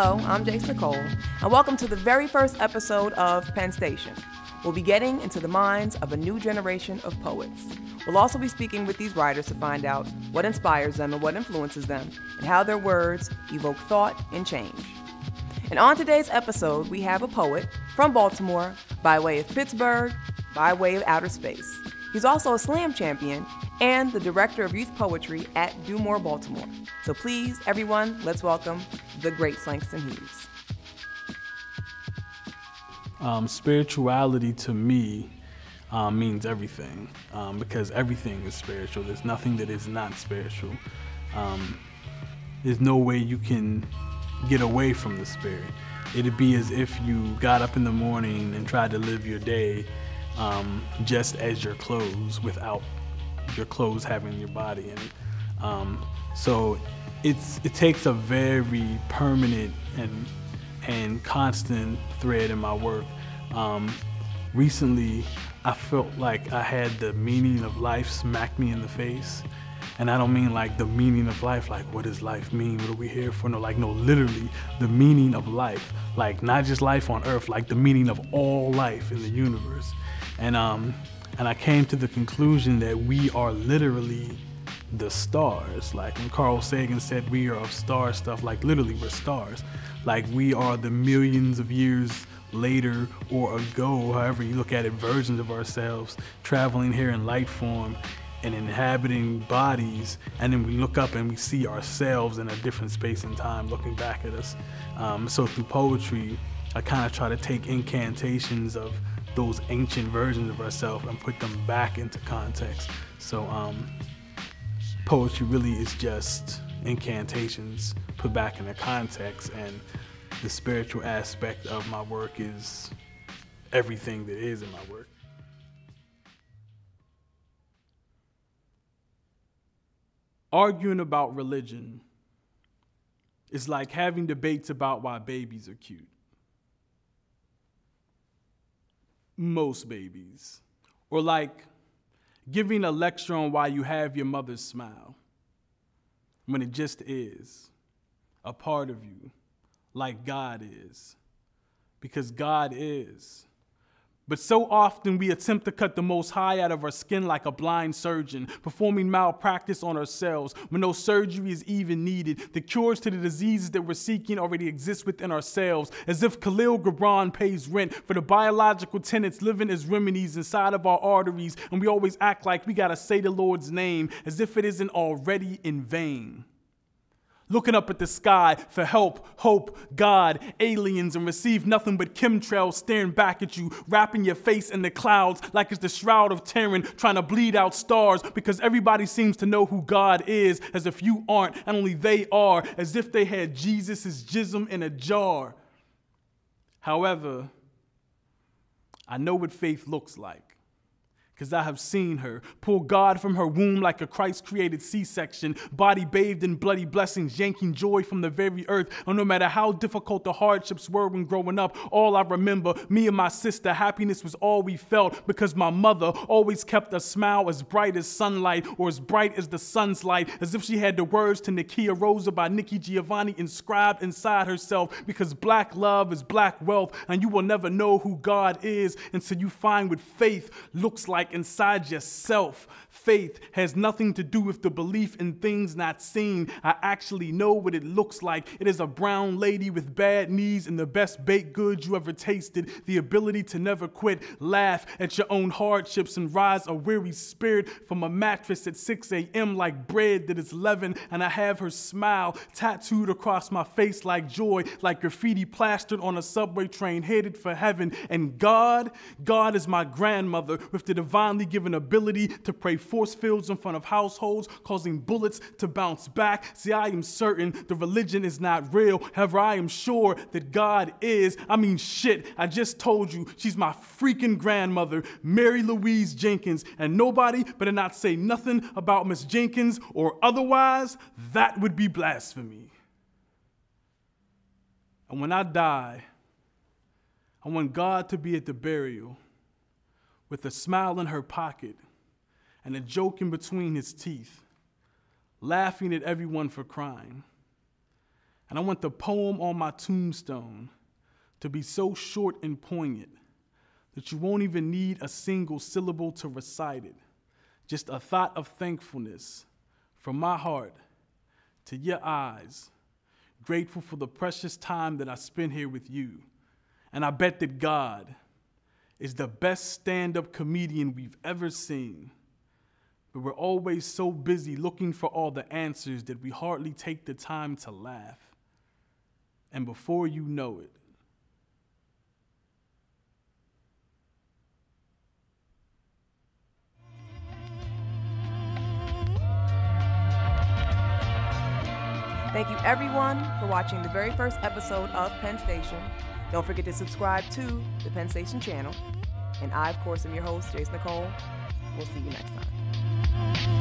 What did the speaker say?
Hello, I'm Jace Nicole, and welcome to the very first episode of Penn Station. We'll be getting into the minds of a new generation of poets. We'll also be speaking with these writers to find out what inspires them and what influences them, and how their words evoke thought and change. And on today's episode, we have a poet from Baltimore, by way of Pittsburgh, by way of outer space. He's also a slam champion and the director of youth poetry at Do More Baltimore. So please, everyone, let's welcome the great Slangston Hughes. Spirituality to me means everything, because everything is spiritual. There's nothing that is not spiritual. There's no way you can get away from the spirit. It'd be as if you got up in the morning and tried to live your day just as your clothes, without your clothes having your body in it. So it takes a very permanent and constant thread in my work. Recently, I felt like I had the meaning of life smack me in the face. And I don't mean like the meaning of life, like what does life mean? What are we here for? No, literally the meaning of life. Like not just life on earth, like the meaning of all life in the universe. And I came to the conclusion that we are literally the stars. Like when Carl Sagan said we are of star stuff, like literally we're stars. Like we are the millions of years later or ago, however you look at it, versions of ourselves traveling here in light form and inhabiting bodies, and then we look up and we see ourselves in a different space and time looking back at us. So through poetry, I kind of try to take incantations of those ancient versions of ourselves and put them back into context. So poetry really is just incantations put back into context, and the spiritual aspect of my work is everything that is in my work. Arguing about religion is like having debates about why babies are cute. Most babies. Or like giving a lecture on why you have your mother's smile, when it just is a part of you, like God is. Because God is. But so often we attempt to cut the Most High out of our skin like a blind surgeon, performing malpractice on ourselves when no surgery is even needed. The cures to the diseases that we're seeking already exist within ourselves, as if Khalil Gibran pays rent for the biological tenets living as remedies inside of our arteries, and we always act like we gotta say the Lord's name as if it isn't already in vain. Looking up at the sky for help, hope, God, aliens, and receive nothing but chemtrails staring back at you, wrapping your face in the clouds like it's the Shroud of Turin trying to bleed out stars, because everybody seems to know who God is, as if you aren't and only they are, as if they had Jesus' jism in a jar. However, I know what faith looks like, because I have seen her pull God from her womb like a Christ-created C-section, body bathed in bloody blessings, yanking joy from the very earth. And no matter how difficult the hardships were when growing up, all I remember, me and my sister, happiness was all we felt, because my mother always kept a smile as bright as sunlight, or as bright as the sun's light, as if she had the words to Nikia Rosa by Nikki Giovanni inscribed inside herself, because black love is black wealth, and you will never know who God is until you find what faith looks like inside yourself. Faith has nothing to do with the belief in things not seen. I actually know what it looks like. It is a brown lady with bad knees and the best baked goods you ever tasted. The ability to never quit, laugh at your own hardships, and rise a weary spirit from a mattress at 6 a.m. like bread that is leavened. And I have her smile tattooed across my face like joy, like graffiti plastered on a subway train headed for heaven. And God is my grandmother with the divinely given ability to pray force fields in front of households, causing bullets to bounce back. See, I am certain the religion is not real. However, I am sure that God is. I mean, shit, I just told you she's my freaking grandmother, Mary Louise Jenkins, and nobody better not say nothing about Miss Jenkins, or otherwise, that would be blasphemy. And when I die, I want God to be at the burial with a smile in her pocket and a joke in between his teeth, laughing at everyone for crying. And I want the poem on my tombstone to be so short and poignant that you won't even need a single syllable to recite it. Just a thought of thankfulness from my heart to your eyes, grateful for the precious time that I spent here with you. And I bet that God is the best stand-up comedian we've ever seen. But we're always so busy looking for all the answers that we hardly take the time to laugh. And before you know it, thank you everyone for watching the very first episode of Penn Station. Don't forget to subscribe to the Penn Station channel. And I, of course, am your host, Jace Nicole. We'll see you next time.